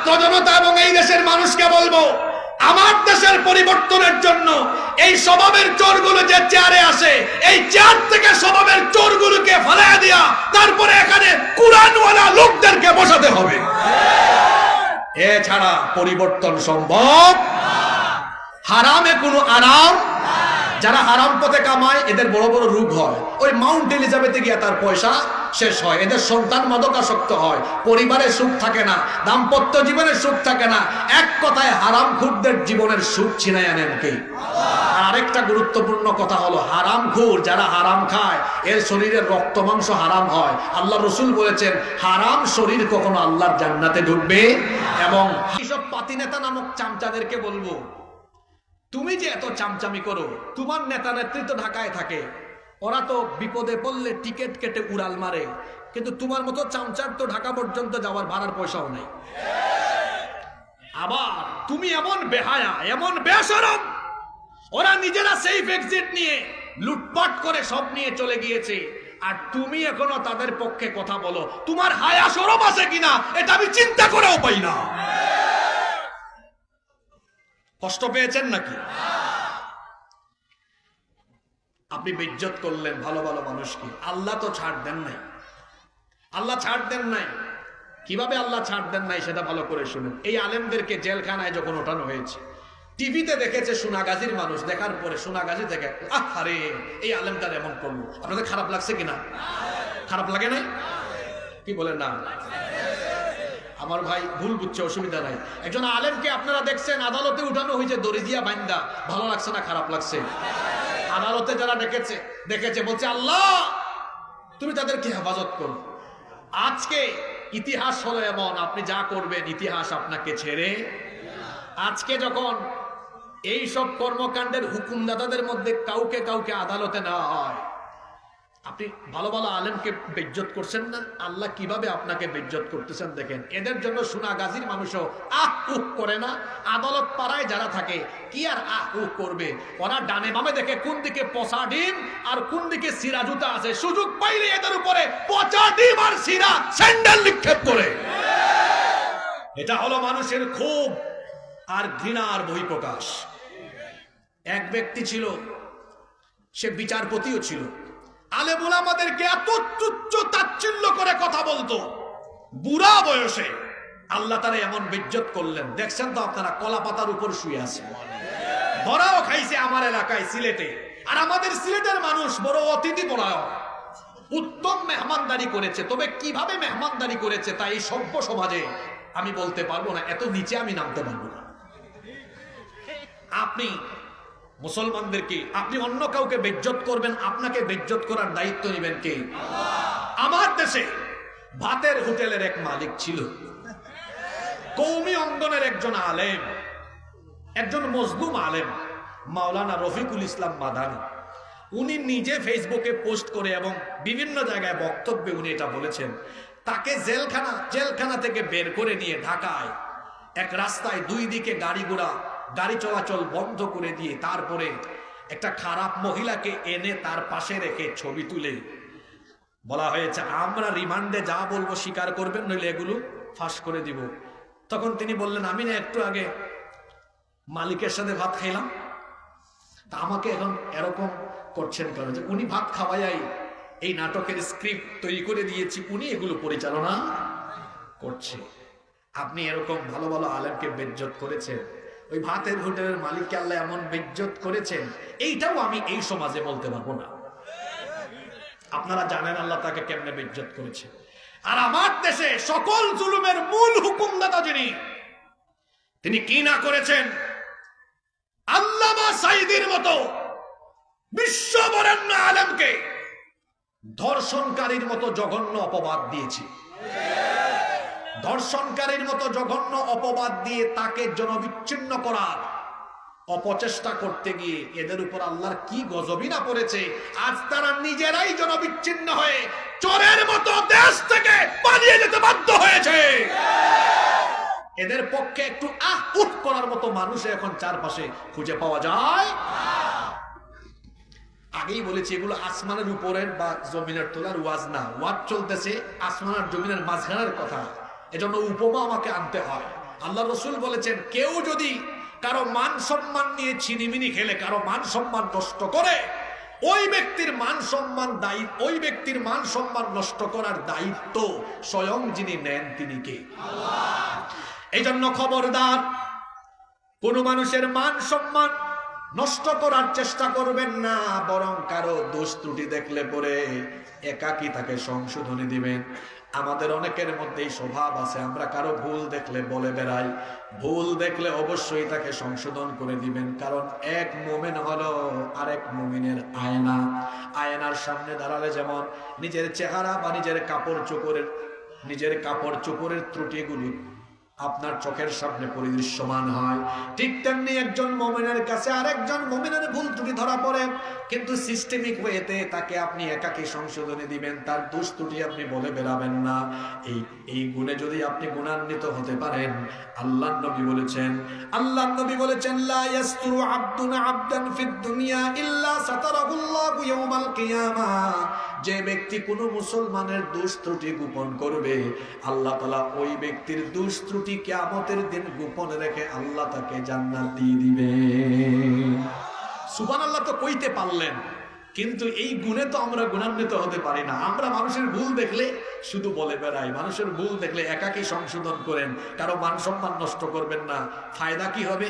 ছাত্র জনতা এবং এই দেশের মানুষকে বলবো, আমার দেশের পরিবর্তনের জন্য এই স্বভাবের চোরগুলো যে চেয়ারে আসে, এই চেয়ার থেকে স্বভাবের চোরগুলোকে ফেলে দিয়া তারপরে এখানে কুরআনওয়ালা লোকদেরকে বসাতে হবে। এছাড়া পরিবর্তন সম্ভব। হারামে কোনো আরাম। যারা হারাম পথে কামায় এদের বড় বড় রোগ হয়। ওই মাউন্ট এলিজাবেথে গিয়ে তার পয়সা শেষ হয়, এদের সন্তান মাদকাসক্ত হয়, পরিবারের সুখ থাকে না, দাম্পত্য জীবনের সুখ থাকে না। এক কথায় হারামখোরদের জীবনের সুখ ছিনায় আনেন কে? আর আরেকটা গুরুত্বপূর্ণ কথা হলো, হারামখোর যারা হারাম খায় এর শরীরের রক্ত মাংস হারাম হয়। আল্লাহ রসুল বলেছেন হারাম শরীর কখনো আল্লাহর জান্নাতে ঢুকবে। এবং এইসব পাতি নেতা নামক চামচাদেরকে বলবো, তুমি যে এত চামচামি করো, তোমার নেতা নেত্রী তো ঢাকায় থাকে, ওরা তো বিপদে পড়লে টিকিট কেটে উড়াল মারে, কিন্তু তোমার মতো চামচার তো ঢাকা পর্যন্ত যাওয়ার ভাড়ার পয়সাও নেই। আবার তুমি এমন বেহায়া, এমন বেশরম, ওরা নিজেরা সেফ এক্সিট নিয়ে লুটপাট করে সব নিয়ে চলে গিয়েছে, আর তুমি এখনো তাদের পক্ষে কথা বলো। তোমার হায়া শরম আছে কিনা এটা আমি চিন্তা করেও পাই না। কষ্ট পেয়েছেন নাকি? আপনি বেইজ্জত করলেন ভালো ভালো মানুষকে, আল্লাহ তো ছাড় দেন নাই। আল্লাহ ছাড় দেন নাই। কিভাবে আল্লাহ ছাড় দেন নাই সেটা ভালো করে শুনুন। এই আলেমদেরকে জেলখানায় যখন ওঠানো হয়েছে, টিভিতে দেখেছে সোনাগাজীর মানুষ, দেখার পরে সোনাগাজী থেকে আরে এই আলেমটার এমন করলো, আপনাদের খারাপ লাগছে কিনা? খারাপ লাগে নাই? কি বলেন না? আমার ভাই ভুল বুঝছে, অসুবিধা নাই। একজন আলেমকে আপনারা দেখছেন আদালতে উঠানো হয়েছে দড়ি দিয়া বাইন্দা, ভালো লাগছে না খারাপ লাগছে? আদালতে যারা দেখেছে বলছে আল্লাহ তুমি তাদেরকে হেফাজত করো। আজকে ইতিহাস হলো এমন, আপনি যা করবেন ইতিহাস আপনাকে ছেড়ে। আজকে যখন এই সব কর্মকাণ্ডের হুকুমদাতাদের মধ্যে কাউকে কাউকে আদালতে নেওয়া হয়, আপনি ভালো ভালো আলেমকে বেইজ্জত করছেন না, আল্লাহ কিভাবে আপনাকে বেইজ্জত করতেছেন দেখেন। এদের জন্য সোনাগাজীর মানুষও আহ উহ করে না। আদালত পাড়ায় যারা থাকে কি আর আহ উহ করবে? ওরা ডানে বামে দেখে কোন দিকে পচা ডিম আর কোন দিকে সিরা জুতা আছে, সুযোগ পাইলে এদের উপরে পচা ডিম আর সিরা স্যান্ডেল নিক্ষেপ করে। এটা হলো মানুষের ক্ষোভ আর ঘৃণার বহিঃপ্রকাশ। এক ব্যক্তি ছিল, সে বিচারপতিও ছিল, আলেম ওলামাদেরকে এত তুচ্ছ তাচ্ছিল্য করে কথা বলতো, বুড়া বয়সে আল্লাহ তারা এমন বেইজ্জত করলেন। দেখছেন তো আপনারা, কলা পাতার উপর শুয়ে আছে। ধরাও খাইছে আমার এলাকায় সিলেটে। আর আমাদের সিলেটের মানুষ বড় অতিথি পরায়ণ, উত্তম মেহমানদারি করেছে। তবে কিভাবে মেহমানদারি করেছে তা এই সভ্য সমাজে আমি বলতে পারবো না, এত নিচে আমি নামতে পারবো না। আপনি মুসলমানদেরকে, আপনি অন্য কাউকে বেইজ্জত করবেন, আপনাকে বেইজ্জত করার দায়িত্ব নেবেন কে? আমার দেশে ভাতের হোটেলের এক মালিক ছিল, কওমি অঙ্গনের একজন আলেম, একজন মজলুম আলেম, মাওলানা রফিকুল ইসলাম মাদানী। উনি নিজে ফেসবুকে পোস্ট করে এবং বিভিন্ন জায়গায় বক্তব্যে উনি এটা বলেছেন, তাকে জেলখানা থেকে বের করে নিয়ে ঢাকায় এক রাস্তায় দুই দিকে গাড়ি চলাচল বন্ধ করে দিয়ে তারপরে একটা খারাপ মহিলাকে এনে তার পাশে রেখে ছবি তুলে বলা হয়েছে আমরা রিমান্ডে যা বলবো স্বীকার করবেন, নইলে এগুলো ফাঁস করে দিব। তখন তিনি বললেন, আমি না একটু আগে মালিকের সাথে ভাত খাইলাম, তা আমাকে এখন এরকম করছেন কেন? যে উনি ভাত খাওয়াই এই নাটকের স্ক্রিপ্ট তৈরি করে দিয়েছি, উনি এগুলো পরিচালনা করছে। আপনি এরকম ভালো ভালো আলেমকে বেইজ্জত করেছেন, ওই ভাতের হোটেলের মালিককে আল্লাহ এমন বেইজ্জত করেছেন, এইটাও আমি এই সমাজে বলতে পারবো না। আপনারা জানেন আল্লাহ তাকে কেমনে বেইজ্জত করেছে। আর আমার দেশে সকল জুলুমের মূল হুকুমদাতা যিনি, তিনি কি না করেছেন? আল্লামা সাঈদীর মতো বিশ্ববরেণ্য আলেমকে ধর্ষণকারীর মতো জঘন্য অপবাদ দিয়েছে। ধর্ষণকারীর মতো জঘন্য অপবাদ দিয়ে তাকে জনবিচ্ছিন্ন করার অপচেষ্টা করতে গিয়ে এদের উপর আল্লাহর কি গজবই না পড়েছে। আজ তারা নিজেরাই জনবিচ্ছিন্ন হয়ে চোরের মতো দেশ থেকে পালিয়ে যেতে বাধ্য হয়েছে। এদের পক্ষে একটু আহ উহ করার মতো মানুষ এখন চারপাশে খুঁজে পাওয়া যায়। আগেই বলেছি এগুলো আসমানের উপরের বা জমিনের তোলার ওয়াজ না, ওয়াজ চলতেছে আসমান আর জমিনের মাঝখানের কথা। এজন্য উপমা আমাকে আনতে হয়। আল্লাহ রসুল বলেছেন কেউ যদি কারো মান সম্মান নিয়ে ছিনিমিনি খেলে, কারো মান সম্মান নষ্ট করে, ওই ব্যক্তির মান সম্মান নষ্ট করার দায়িত্ব স্বয়ং যিনি নেন তিনি কে? এই জন্য খবরদার, কোন মানুষের মান সম্মান নষ্ট করার চেষ্টা করবেন না, বরং কারো দোষ ত্রুটি দেখলে পরে একাকী তাকে সংশোধনী দিবেন। আমাদের অনেকের মধ্যেই স্বভাব আছে, আমরা কারো ভুল দেখলে বলে বেড়াই, ভুল দেখলে অবশ্যই তাকে সংশোধন করে দিবেন। কারণ এক মুমিন হলো আরেক মুমিনের আয়না। আয়নার সামনে দাঁড়ালে যেমন নিজের চেহারা বা নিজের কাপড় চোপড়ের ত্রুটিগুলো আপনার চোখের সামনে পরিদৃশ্যমান হয়, ঠিক তেমনি একজন মুমিনের কাছে আরেকজন মুমিনের ভুল ত্রুটি ধরা পড়ে, কিন্তু সিস্টেমিক ওয়েতে তাকে আপনি একাকী সংশোধনী দিবেন, তার দোষ ত্রুটি আপনি বলে বেরাবেন না। এই গুণে যদি আপনি গুণান্বিত হতে পারেন, আল্লাহর নবী বলেছেন লা ইয়াসতুরু আবদুন আবদান ফিদ দুনিয়া ইল্লা সাতারাহুল্লাহু ইয়াউমাল কিয়ামাহ। যে ব্যক্তি কোনো মুসলমানের দোষ ত্রুটি গোপন করবে, আল্লাহ তাআলা ওই ব্যক্তির দোষ ত্রুটি কিয়ামতের দিন গোপন রেখে আল্লাহ তাকে জান্নাত দিয়ে দিবে। সুবহানাল্লাহ তো কইতে পারলেন, কিন্তু এই গুণে তো আমরা গুণান্বিত হতে পারি না। আমরা মানুষের ভুল দেখলে শুধু বলে বেড়াই, মানুষের ভুল দেখলে একাকী সংশোধন করেন, কারো মান সম্মান নষ্ট করবেন না। ফায়দা কি হবে?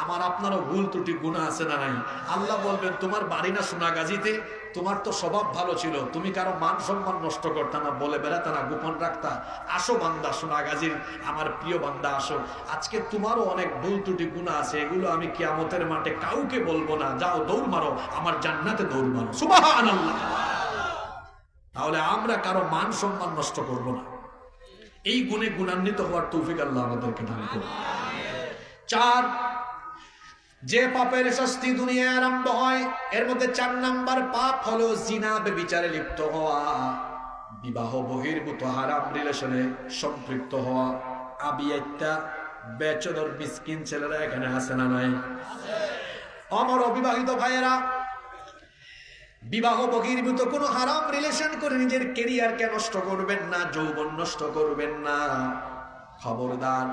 আমার আপনারও ভুল ত্রুটি গুনাহ আছে না নাই? আল্লাহ বলবেন তোমার বাড়ি না সোনাগাজীতে, তোমার তো স্বভাব ভালো ছিল, তুমি কারো মান সম্মান নষ্ট করতে না, বলে বেড়াতে না, গোপন রাখতা। আসো বান্দা, সোনাগাজীর আমার প্রিয় বান্দা আসো, আজকে তোমারও অনেক ভুল ত্রুটি গুনাহ আছে, এগুলো আমি কিয়ামতের মাঠে কাউকে বলবো না, যাও দৌড় মারো, আমার জান্নাতে দৌড় মারো। সুবহানাল্লাহ। তাহলে আমরা কারো মান সম্মান নষ্ট করব না। এই গুণে গুণান্বিত হওয়ার তৌফিক আল্লাহ আমাদেরকে দান করুন। 4, যে পাপের শাস্তি দুনিয়ায় আরম্ভ হয়, এর মধ্যে 4 নাম্বার পাপ হলো জিনা, ব্যভিচারে লিপ্ত হওয়া, বিবাহ বহির্ভূত হারাম রিলেশনে সম্পৃক্ত হওয়া। আবিয়াইতা বেচদর মিসকিন ছেলেরা এখানে আছে না নাই? আমার অবিবাহিত ভাইয়েরা, বিবাহ বহির্ভূত কোনো হারাম রিলেশন করে নিজের ক্যারিয়ারকে নষ্ট করবেন না, যৌবন নষ্ট করবেন না। খবরদার,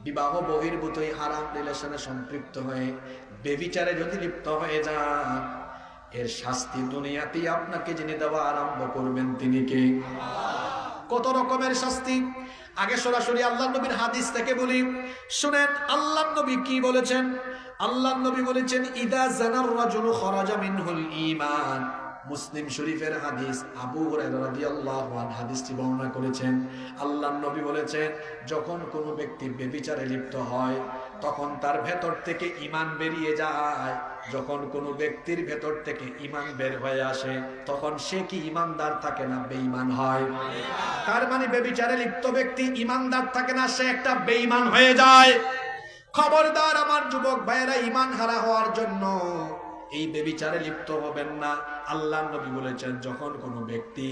বিবাহ বহির্ভূত এই হারাম রিলেশনে সম্পৃক্ত হয়ে ব্যভিচারে যদি লিপ্ত হয়ে যান, এর শাস্তি দুনিয়াতেই আপনাকে যিনি দেওয়া আরম্ভ করবেন তিনি কে? কত রকমের শাস্তি? আগে সরাসরি আল্লাহর নবীর হাদিস থেকে বলি, শুনেন আল্লাহর নবী কি বলেছেন। আল্লাহর নবী বলেছেন ইদা জানার রাজুলু খরাজা মিনহুল ঈমান। মুসলিম শরীফের হাদিস, আবু হুরায়রা রাদিয়াল্লাহু আনহু হাদিসটি বর্ণনা করেছেন। আল্লাহর নবী বলেছেন যখন কোনো ব্যক্তি ব্যভিচারে লিপ্ত হয় তখন তার ভেতর থেকে ঈমান বেরিয়ে যায়। যখন কোনো ব্যক্তির ভেতর থেকে ঈমান বের হয়ে আসে তখন সে কি ঈমানদার থাকে না বেঈমান হয়? তার মানে ব্যভিচারে লিপ্ত ব্যক্তি ঈমানদার থাকে না, সে একটা বেঈমান হয়ে যায়। খবরদার আমার যুবক ভাইয়েরা, ঈমান হারা হওয়ার জন্য এই ব্যভিচারে লিপ্ত হবেন না। আল্লাহর নবী বলেছেন যখন কোনো ব্যক্তি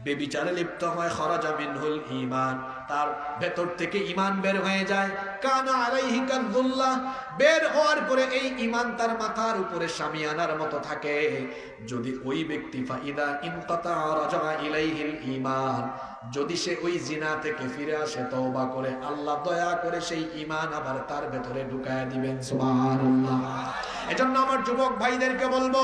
ব্যভিচারে লিপ্ত হয়, খরাজা মিনহুল ঈমান, তার ভেতর থেকে ঈমান বের হয়ে যায়। কানা আলাইহি কাযুল্লাহ, বের হওয়ার পরে এই ঈমান তার মাথার উপরে শামিয়ানার মতো থাকে। যদি ওই ব্যক্তি ফাইদা ইনকাতা রাজা ইলাইহিল ঈমান, যদি সে ওই জিনা থেকে ফিরে আসে, তওবা করে, আল্লাহ দয়া করে সেই ঈমান আবার তার ভেতরে ঢুকায় দিবেন। সুবহানাল্লাহ। এজন্য আমার যুবক ভাইদেরকে বলবো,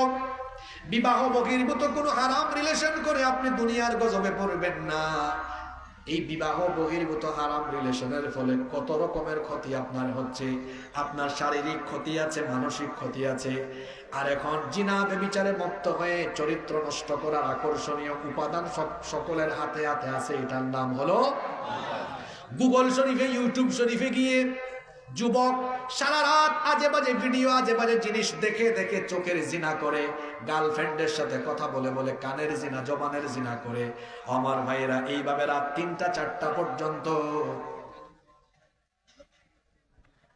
বিবাহ বহির্ভূত কোনো হারাম রিলেশন করে আপনি দুনিয়ার গজবে পড়বেন না। এই বিবাহ বহির্ভূত হারাম রিলেশনের ফলে কত রকমের ক্ষতি আপনার হচ্ছে। আপনার শারীরিক ক্ষতি আছে, মানসিক ক্ষতি আছে। আর এখন জিনা ব্যভিচারে মত্ত হয়ে চরিত্র নষ্ট করার আকর্ষণীয় উপাদান সকলের হাতে হাতে আছে, এটার নাম হলো গুগল শরীফে, ইউটিউব শরীফে গিয়ে যুবক সারা রাত আজে বাজে ভিডিও, আজে বাজে জিনিস দেখে দেখে চোখের জিনা করে, গার্লফ্রেন্ডের সাথে কথা বলে বলে কানের জিনা, জবানের জিনা করে। আমার ভাইয়েরা, এইভাবে রাত 3টা 4টা পর্যন্ত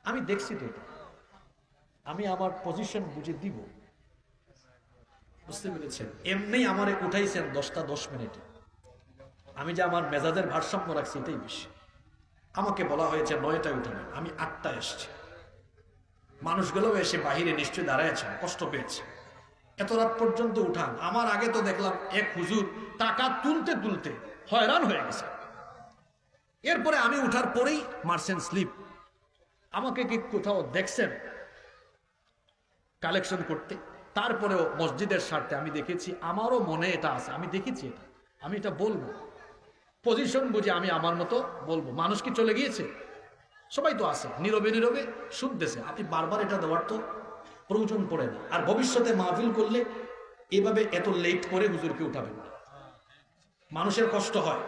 আমি দেখছি তো, আমি আমার পজিশন বুঝে দিব, বুঝতে পেরেছেন? এমনি আমারে উঠাইছেন 10টা 10 মিনিটে, আমি যে আমার মেজাজের ভারসাম্য রাখছি এটাই বেশি। আমাকে বলা হয়েছে 9টায় উঠাবেন, আমি 8টায় এসছি। মানুষগুলো এসে বাহিরে নিশ্চয়ই দাঁড়ায়ছে, কষ্ট পেয়েছে, এত রাত পর্যন্ত উঠান। আমার আগে তো দেখলাম এক হুজুর টাকা তুলতে তুলতে হয়রান হয়ে গেছে। এরপরে আমি উঠার পরেই মারছেন স্লিপ, আমাকে কি কোথাও দেখছেন কালেকশন করতে? তারপরেও মসজিদের স্বার্থে আমি দেখেছি, আমারও মনে এটা আছে, আমি দেখেছি এটা, আমি এটা বলবো, পজিশন বুঝে আমি আমার মতো বলবো। মানুষ কি চলে গিয়েছে? সবাই তো আছে, নীরবে নীরবে শুনতেছে। আপনি বারবার এটা দেওয়ার তো প্রয়োজন পড়ে না। আর ভবিষ্যতে মাহফিল করলে এভাবে এত লেট করে হুজুরকে উঠাবেন না, মানুষের কষ্ট হয়।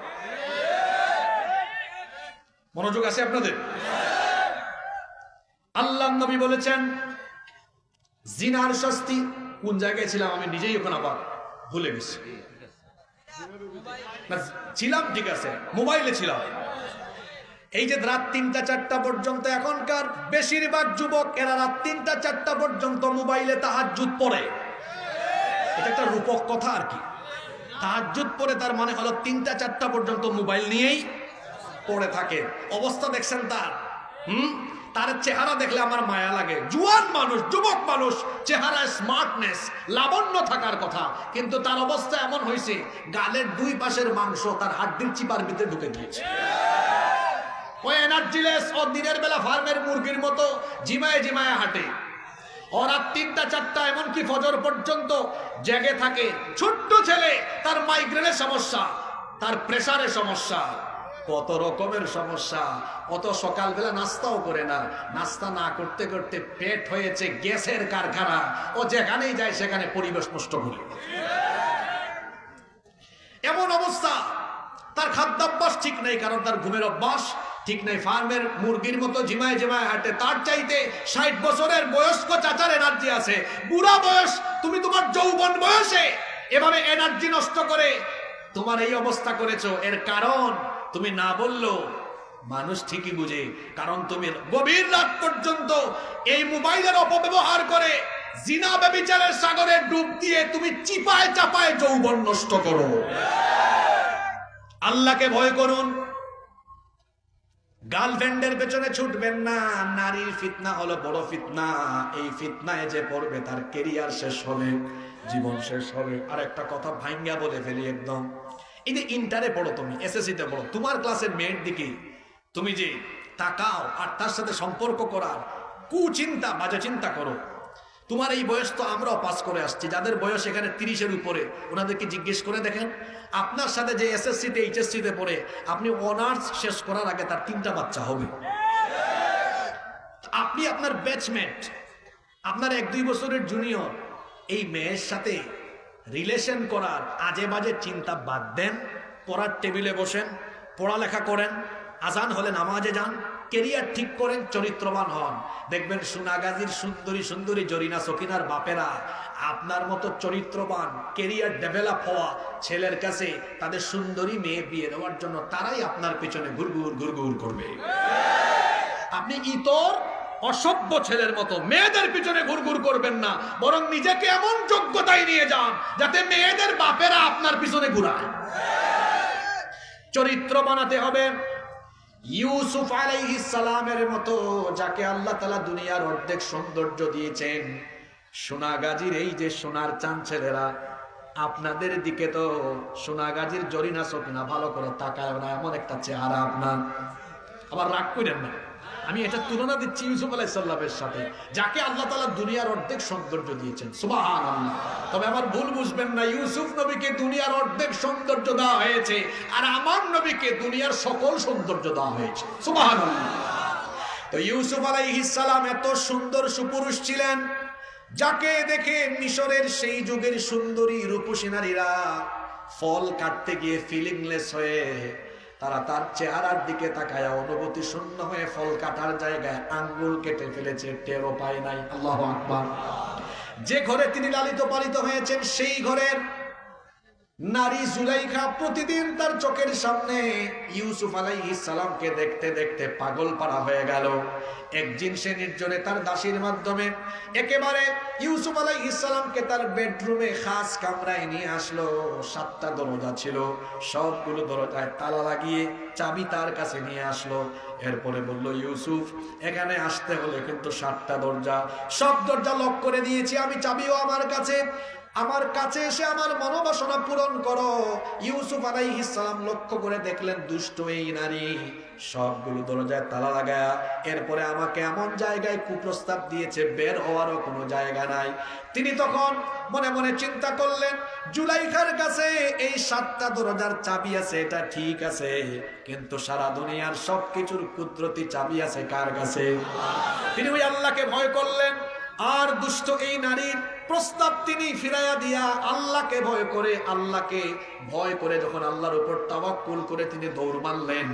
মনোযোগ আছে আপনাদের? আল্লাহ নবী বলেছেন জিনার শাস্তি, কোন জায়গায় ছিলাম আমি নিজেই ওখানে আবার ভুলে গেছি, ছিলাম ঠিক আছে, মোবাইলে ছিলাম। এই যে রাত ৩টা ৪টা পর্যন্ত, এখনকার বেশিরভাগ যুবক এরা রাত ৩টা ৪টা পর্যন্ত মোবাইলে তাহাজ্জুদ পড়ে। এটা একটা রূপক কথা আর কি। তাহাজ্জুদ পড়ে তার মানে হলো ৩টা ৪টা পর্যন্ত মোবাইল নিয়েই পড়ে থাকে। অবস্থা দেখছেন তার? তার চেহারা দেখলে আমার মায়া লাগে। জুয়ান মানুষ, যুবক মানুষ, চেহারায় স্মার্টনেস, লাবণ্য থাকার কথা, কিন্তু তার অবস্থা এমন হয়েছে গালের ২ পাশের মাংস তার হাড্ডির চিপার ভিতরে ঢুকে গিয়েছে। ও এনার্জিলেস, ও দিনের বেলা ফার্মের মুরগির মতো জিমায় জিমায় হাঁটে। ও রাত ৩টা ৪টা এমনকি ফজর পর্যন্ত জেগে থাকে। ছোট্ট ছেলে, তার মাইগ্রেনের সমস্যা, তার প্রেসারের সমস্যা, কত রকমের সমস্যা। অত সকালবেলা নাস্তাও করে না, নাস্তা না করতে করতে পেট হয়েছে গ্যাসের কারখানা। ও যেখানেই যায় সেখানে পরিবেশ নষ্ট করে। এমন অবস্থা, তার খাদ্যাভ্যাস ঠিক নেই, কারণ তার ঘুমের অভ্যাস ঠিক নেই। ফার্মের মুরগির মতো জিমায় জিমায় হাঁটে। তার চাইতে ৬০ বছরের বয়স্ক চাচার এনার্জি আছে। বুড়া বয়স, তুমি তোমার যৌবন বয়সে এভাবে এনার্জি নষ্ট করে তোমার এই অবস্থা করেছো। এর কারণ তুমি না বললেও মানুষ ঠিকই বুঝে, কারণ তুমি গভীর রাত পর্যন্ত এই মোবাইলের অপব্যবহার করে জিনা ব্যভিচারের সাগরে ডুব দিয়ে তুমি চিপায় চাপায় যৌবন নষ্ট করো। আল্লাহকে ভয় করুন, গার্লফ্রেন্ডের পেছনে ছুটবেন না। নারীর ফিতনা হলো বড় ফিতনা। এই ফিতনায় যে পড়বে তার কেরিয়ার শেষ হবে, জীবন শেষ হবে। আর একটা কথা ভাঙ্গা বলে ফেলি একদম, এই যে ইন্টারে পড়ো, তুমি এসএসসিতে পড়ো, তোমার ক্লাসের মেয়ের দিকে তুমি যে তাকাও আর তার সাথে সম্পর্ক করার কুচিন্তা, বাজে চিন্তা করো। তোমার এই বয়স তো আমরাও পাস করে আসছি, যাদের বয়স এখানে ৩০-এর উপরে, ওনাদেরকে জিজ্ঞেস করে দেখেন, আপনার সাথে যে এসএসসিতে এইচএসসিতে পড়ে, আপনি অনার্স শেষ করার আগে তার ৩টা বাচ্চা হবে। আপনি আপনার ব্যাচমেট, আপনার ১-২ বছরের জুনিয়র, এই মেয়ের সাথে রিলেশন করার আজে বাজে চিন্তা বাদ দেন। পড়ার টেবিলে বসেন, পড়ালেখা করেন, আজান হলে নামাজে যান, কেরিয়ার ঠিক করেন, চরিত্রবান হন। দেখবেন সোনাগাজীর সুন্দরী সুন্দরী জরিনা সকিনার বাপেরা আপনার মতো চরিত্রবান, কেরিয়ার ডেভেলপ হওয়া ছেলের কাছে তাদের সুন্দরী মেয়ে বিয়ে দেওয়ার জন্য তারাই আপনার পিছনে ঘুরঘুর ঘুরঘুর করবে। আপনি ইতর অসভ্য ছেলের মতো মেয়েদের পিছনে ঘুরঘুর করবেন না, বরং নিজেকে এমন যোগ্যতায় নিয়ে যান যাতে মেয়েদের বাপেরা আপনার পিছনে ঘুরায়। চরিত্র বানাতে হবে ইউসুফ আলাইহিস সালামের মতো, যাকে আল্লাহ তাআলা দুনিয়ার অর্ধেক সৌন্দর্য দিয়েছেন। সোনাগাজীর এই যে সোনার চাঁদ ছেলেরা, আপনাদের দিকে তো সোনাগাজীর জরিনা সকিনা ভালো করে তাকায় না, এমন একটা চেহারা আপনার। আবার রাগ করেন না, আমি এটা তুলনা দিচ্ছি ইউসুফ আলাইহিস সালামের সাথে, যাকে আল্লাহ তাআলা দুনিয়ার অর্ধেক সৌন্দর্য দিয়েছেন। সুবহানাল্লাহ। তবে আমার ভুল বুঝবেন না, ইউসুফ নবীকে দুনিয়ার অর্ধেক সৌন্দর্য দেওয়া হয়েছে, আর আমার নবীকে দুনিয়ার সকল সৌন্দর্য দেওয়া হয়েছে। সুবহানাল্লাহ। তো ইউসুফ আলাইহিস সালাম এত সুন্দর সুপুরুষ ছিলেন, যাকে দেখে মিশরের সেই যুগের সুন্দরী রূপসী নারীরা ফল কাটতে গিয়ে ফিলিংলেস হয়ে তারা তার চেহারার দিকে তাকায় অনুভূতি শূন্য হয়ে ফল কাটার জায়গায় আঙ্গুল কেটে ফেলেছে, টেরও পায় নাই। আল্লাহু আকবার। যে ঘরে তিনি লালিত পালিত হয়েছেন, সেই ঘরের নারী জুলাইখা প্রতিদিন তার চোখের সামনে ইউসুফ আলাইহিস সালামকে দেখতে দেখতে পাগল পাড়া হয়ে গেল। একদিন সে নির্জনে তার দাসীর মাধ্যমে একেবারে ইউসুফ আলাইহিস সালামকে তার বেডরুমে খাস কামরায় নিয়ে আসলো। 7টা দরজা ছিল, সবগুলো দরজায় তালা লাগিয়ে চাবি তার কাছে নিয়ে আসলো। এরপরে বলল, ইউসুফ এখানে আসতে হলে কিন্তু 7টা দরজা, সব দরজা লক করে দিয়েছি আমি, চাবিও আমার কাছে এসে আমার মনোবাসনা পূরণ করো। ইউসুফ আলাইহিস সালাম লক্ষ্য করে দেখলেন দুষ্ট এই নারী সবগুলো দরজায় তালা লাগায়া এরপরে আমাকে এমন জায়গায় কুপ্রস্তাব দিয়েছে, বের হওয়ারও কোনো জায়গা নাই। তিনি তখন মনে মনে চিন্তা করলেন, জুলাইখার কাছে এই 7টা দরজার চাবি আছে, এটা ঠিক আছে, কিন্তু সারা দুনিয়ার সবকিছুর কুদরতি চাবি আছে কার কাছে? তিনি ওই আল্লাহকে ভয় করলেন। আর দুষ্ট এই নারীর প্রস্তাব তিনি ফিরাইয়া দিয়া আল্লাহকে ভয় করে যখন আল্লাহর উপর তাওয়াক্কুল করে তিনি দৌড় মারলেন,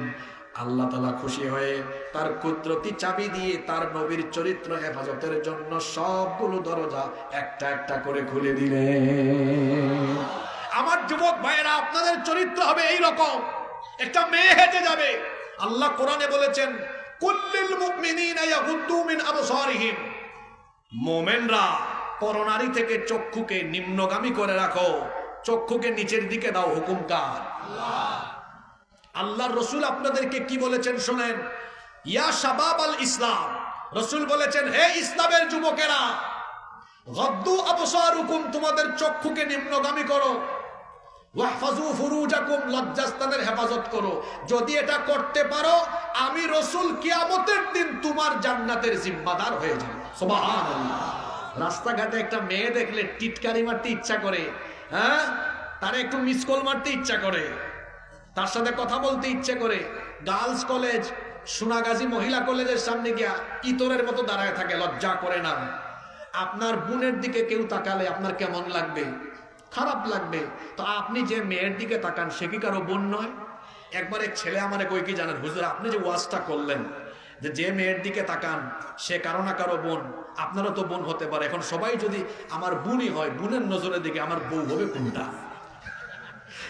আল্লাহ তাআলা খুশি হয়ে তার কুদরতি চাবি দিয়ে তার নবীর চরিত্র হেফাজতের জন্য সবগুলো দরজা একটা একটা করে খুলে দিলেন। আমার যুবক ভাইয়েরা, আপনাদের চরিত্র হবে এই রকম। একটা মেয়ে হেঁটে যাবে, আল্লাহ কোরআনে বলেছেন, কুল্লিল মুমিনিনা ইয়াগুদ্দু মিন আবসারিহিম, মুমিনরা পরনারী থেকে চক্ষুকে নিম্নগামী করে রাখো, চক্ষুকে নিচের দিকে দাও। হুকুম কার? আল্লাহ। আল্লাহর রাসূল আপনাদেরকে কি বলেছেন শুনেন, ইয়া শাবাব আল ইসলাম, রাসূল বলেছেন, হে ইসলামের যুবকেরা, গাদ্দু আবসারুকুম, তোমাদের চক্ষুকে নিম্নগামী করো, ওয়াহফাজু ফুরুজাকুম, লজ্জাস্থানের হেফাজত করো। যদি এটা করতে পারো, আমি রাসূল কিয়ামতের দিন তোমার জান্নাতের জিম্মাদার হয়ে যাব। সুবহানাল্লাহ। রাস্তাঘাটে একটা মেয়ে দেখলে টিটকারি মারতে ইচ্ছা করে, হ্যাঁ, তার একটু মিস কল মারতে ইচ্ছা করে, তার সাথে কথা বলতে ইচ্ছে করে। গার্লস কলেজ, সোনাগাজী মহিলা কলেজের সামনে গিয়া ইতরের মতো দাঁড়ায় থাকে, লজ্জা করে না। আপনার বোনের দিকে কেউ তাকালে আপনার কেমন লাগবে? খারাপ লাগবে। তো আপনি যে মেয়ের দিকে তাকান, সে কি কারো বোন নয়? একবার এক ছেলে আমারে কই কি জানেন, হুজুর আপনি যে ওয়াজটা করলেন যে মেয়ের দিকে তাকান সে কারো না কারো বোন, আপনারও তো বোন হতে পারে। এখন সবাই যদি আমার বোনই হয়, বোনের নজরের দিকে আমার বউ হবে কোনটা?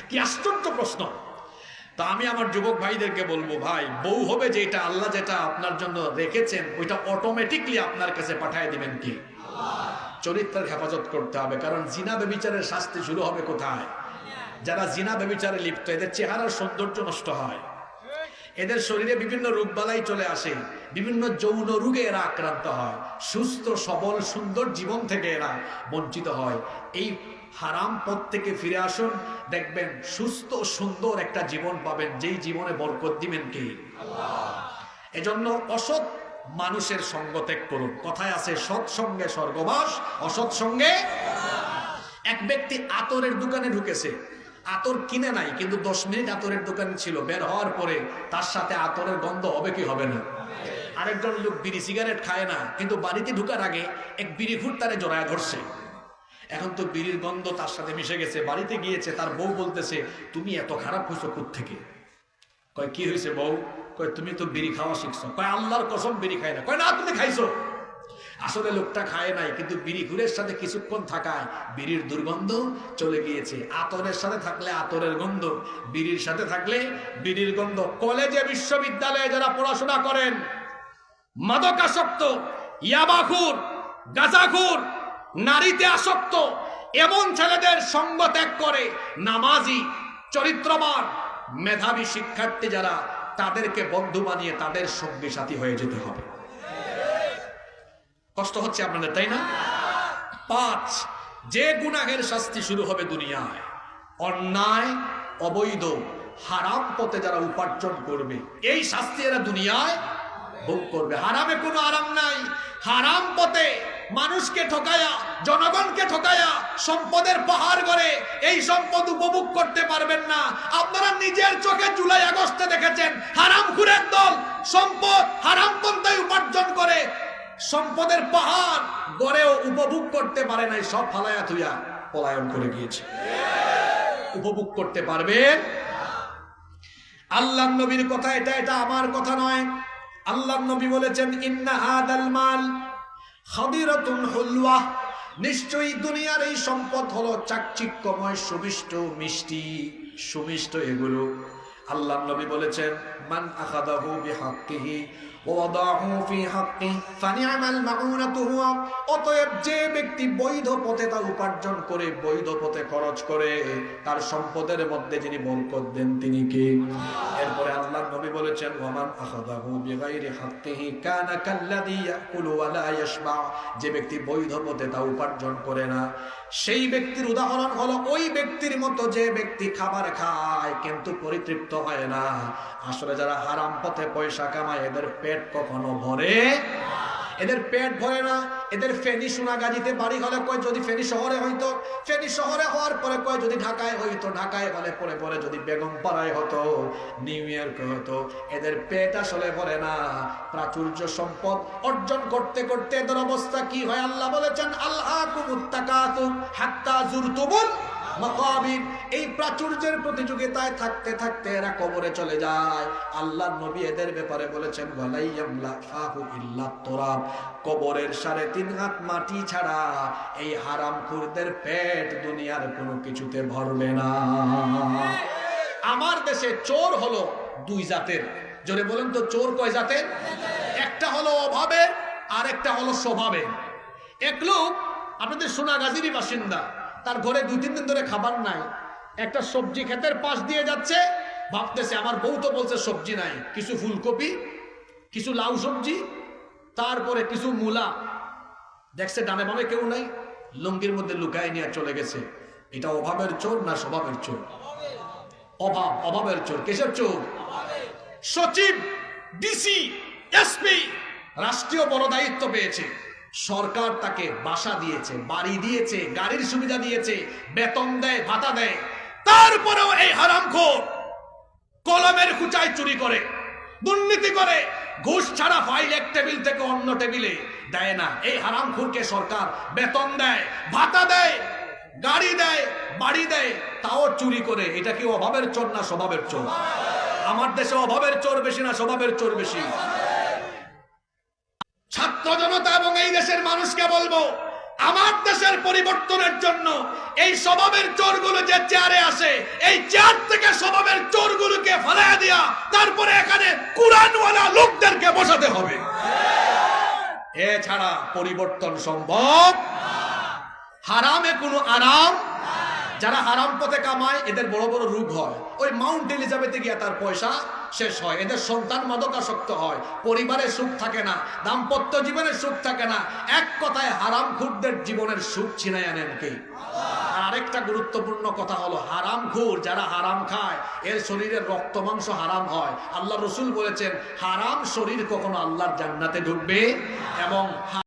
কি আশ্চর্য প্রশ্ন। তা আমি আমার যুবক ভাইদেরকে বলবো, ভাই, বউ হবে যেটা, আল্লাহ যেটা আপনার জন্য রেখেছেন, ওইটা অটোমেটিকলি আপনার কাছে পাঠিয়ে দিবেন কি? চরিত্রের হেফাজত করতে হবে, কারণ জিনা ব্যভিচারের শাস্তি শুরু হবে কোথায়? যারা জিনা ব্যভিচারে লিপ্ত, এদের চেহারার সৌন্দর্য নষ্ট হয়, এদের শরীরে বিভিন্ন রোগবালাই চলে আসে, বিভিন্ন যৌন রোগে এরা আক্রান্ত হয়, সুস্থ সবল সুন্দর জীবন থেকে এরা বঞ্চিত হয়। এই হারাম পথ থেকে ফিরে আসুন, দেখবেন সুস্থ সুন্দর একটা জীবন পাবেন, যেই জীবনে বরকত দিবেন কে? আল্লাহ। এজন্য অসৎ মানুষের সঙ্গ ত্যাগ করুন। কথায় আছে, সৎ সঙ্গে স্বর্গবাস, অসৎ সঙ্গে। এক ব্যক্তি আতরের দোকানে ঢুকেছে, আতর কিনে নাই, কিন্তু 10 মিনিট আতরের দোকানে ছিল। বের হওয়ার পরে তার সাথে আতরের গন্ধ হবে কি হবে না? আরেকজন লোক বিড়ি সিগারেট খায় না, কিন্তু বাড়িতে ঢুকার আগে এক বিড়ি ঘুর তারে জড়ায় ধরছে। এখন তো বিড়ির গন্ধ তার সাথে মিশে গেছে। বাড়িতে গিয়েছে, তার বউ বলতেছে, তুমি এত খারাপ হয়েছো কোত্থেকে? কয় কি হয়েছে বউ? কয় তুমি তো বিড়ি খাওয়া শিখছো। কয় আল্লাহর কসম বিড়ি খায় না। কয় না, তুমি খাইছো। আসলে লোকটা খায় নাই, কিন্তু বিড়ি ঘুরের সাথে কিছুক্ষণ থাকায় বিড়ির দুর্গন্ধ চলে গিয়েছে। আতরের সাথে থাকলে আতরের গন্ধ, বিড়ির সাথে থাকলে বিড়ির গন্ধ। কলেজে বিশ্ববিদ্যালয়ে যারা পড়াশোনা করেন, মাদকাসক্ত, ইয়াবাখুর, গাঁজাখুর, নারীতে আসক্ত এমন ছেলেদের সঙ্গ ত্যাগ করে নামাজি, চরিত্রবান, মেধাবী শিক্ষার্থী যারা, তাদেরকে বন্ধু বানিয়ে তাদের সঙ্গী সাথী হয়ে যেতে হবে। কষ্ট হচ্ছে আপনাদের, তাই না? 5, যে গুনাহের শাস্তি শুরু হবে দুনিয়ায়, অন্যায়, অবৈধ, হারাম পথে যারা উপার্জন করবে, এই শাস্তি এরা দুনিয়ায় ভোগ করবে। হারামে কোনো আরাম নাই। হারাম পথে মানুষকে ঠকায়া, জনগণকে ঠকায়া সম্পদের পাহাড় গড়ে এই সম্পদ উপভোগ করতে পারবেন না। আপনারা নিজের চোখে জুলাই আগস্টে দেখেছেন, হারামখোরের দল সম্পদ হারাম পন্থায় উপার্জন করে সম্পদের পাহাড় গড়েও উপভোগ করতে পারে নাই, সব ফালায়া থুইয়া পলায়ন করে গিয়েছে। উপভোগ করতে পারবেন? আল্লাহর নবীর কথা এটা, এটা আমার কথা নয়। আল্লাহর নবী বলেছেন, ইন্না হাদাল মাল খাদিরাতুন হুলওয়া, নিশ্চয়ই দুনিয়ার এই সম্পদ হলো চাকচিক্যময়, সুমিষ্ট, মিষ্টি, সুমিষ্ট এগুলো। আল্লাহর নবী বলেছেন, মান আখাদাহু বিহাক্কিহি অতএব যে ব্যক্তি বৈধ পথে তা উপার্জন করে, বৈধ পথে খরচ করে, তার সম্পদের মধ্যে যিনি বরকত দেন তিনি কে? এরপরে আল্লাহর নবী বলেছেন, ওয়ামান আখাযাহু বিগাইরি হাক্কিহি কানা কাল্লাযী ইয়াকুলু ওয়া লা ইয়াশবা। যে ব্যক্তি বৈধ পথে তা উপার্জন করে না, সেই ব্যক্তির উদাহরণ হলো ওই ব্যক্তির মতো যে ব্যক্তি খাবার খায় কিন্তু পরিতৃপ্ত হয় না। আসলে যারা হারাম পথে পয়সা কামায় এদের পেট কখনো ভরে, এদের পেট ভরে না। এদের ফেনী সোনাগাজীতে বাড়ি হলে কয় যদি ফেনী শহরে হইতো, ফেনী শহরে হওয়ার পরে কয় যদি ঢাকায় হইতো, ঢাকায় হলে পরে পরে যদি বেগম পাড়ায় হতো, নিউ ইয়র্কে হতো। এদের পেট আসলে ভরে না। প্রাচুর্য সম্পদ অর্জন করতে করতে এদের অবস্থা কি হয় আল্লাহ বলেছেন, আলহাকুমুত তাকাতুর হাত্তা জুরতুমুল মাকাবির। এই প্রাচুর্যের প্রতিযোগিতায় থাকতে থাকতে এরা কবরে চলে যায়। আল্লাহর নবী এদের ব্যাপারে বলেছেন, ওয়ালাইয়ামলা ফাহু ইল্লা তুরাব। কবরের 3.5 হাত মাটি ছাড়া এই হারামখোরদের পেট দুনিয়ার কোনো কিছুতে ভরবে না। আমার দেশে চোর হলো 2 জাতের। জোরে বলেন তো, চোর কয় জাতের? একটা হলো অভাবে, আর একটা হলো স্বভাবে। এক লোক আপনাদের সোনাগাজীরই বাসিন্দা, তার ঘরে 2-3 দিন ধরে খাবার নাই। একটা সবজি ক্ষেতের পাশ দিয়ে যাচ্ছে, ভাবতেছে আমার বউ তো বলছে সবজি নাই, কিছু ফুলকপি, কিছু লাউ সবজি, তারপরে কিছু মূলা। দেখছে ডানে বামে কেউ নাই, লুঙ্গির মধ্যে লুকায় নিয়ে চলে গেছে। এটা অভাবের চোর না স্বভাবের চোর? অভাব, অভাবের চোর। কিসের চোর? সচিব, ডিসি, এসপি রাষ্ট্রীয় বড় দায়িত্ব পেয়েছে, সরকার তাকে বাসা দিয়েছে, বাড়ি দিয়েছে, গাড়ির সুবিধা দিয়েছে, বেতন দেয়, ভাতা দেয়। তারপরেও এই হারামখোর কলমের খুঁচায় চুরি করে, দুর্নীতি করে, ঘুষ ছাড়া ফাইল এক টেবিল থেকে অন্য টেবিলে দেয় না। এই হারামখোরকে সরকার বেতন দেয়, ভাতা দেয়, গাড়ি দেয়, বাড়ি দেয়, তাও চুরি করে। এটা কি অভাবের চোর না স্বভাবের চোর? আমার দেশে অভাবের চোর বেশি না স্বভাবের চোর বেশি? ছাত্র জনতা এবং এই দেশের মানুষকে বলবো, আমার দেশের পরিবর্তনের জন্য এই স্বভাবের চোরগুলো যে চেয়ারে আসে, এই চেয়ার থেকে স্বভাবের চোরগুলোকে ফেলে দিয়া তারপরে এখানে কুরআনওয়ালা লোকদেরকে বসাতে হবে। এছাড়া পরিবর্তন সম্ভব। হারামে কোনো আরাম। যারা হারাম পথে কামায় এদের বড় বড় রোগ হয়। ওই মাউন্ট এলিজাবেথে গিয়ে তার পয়সা শেষ হয়। এদের সন্তান মাদকাসক্ত হয়, পরিবারে সুখ থাকে না, দাম্পত্য জীবনের সুখ থাকে না। এক কথায় হারামখোরদের জীবনের সুখ ছিনাই আনেন কে? আর আরেকটা গুরুত্বপূর্ণ কথা হলো, হারামখোর যারা হারাম খায় এর শরীরের রক্ত মাংস হারাম হয়। আল্লাহ রসুল বলেছেন, হারাম শরীর কখনো আল্লাহর জান্নাতে ঢুকবে এবং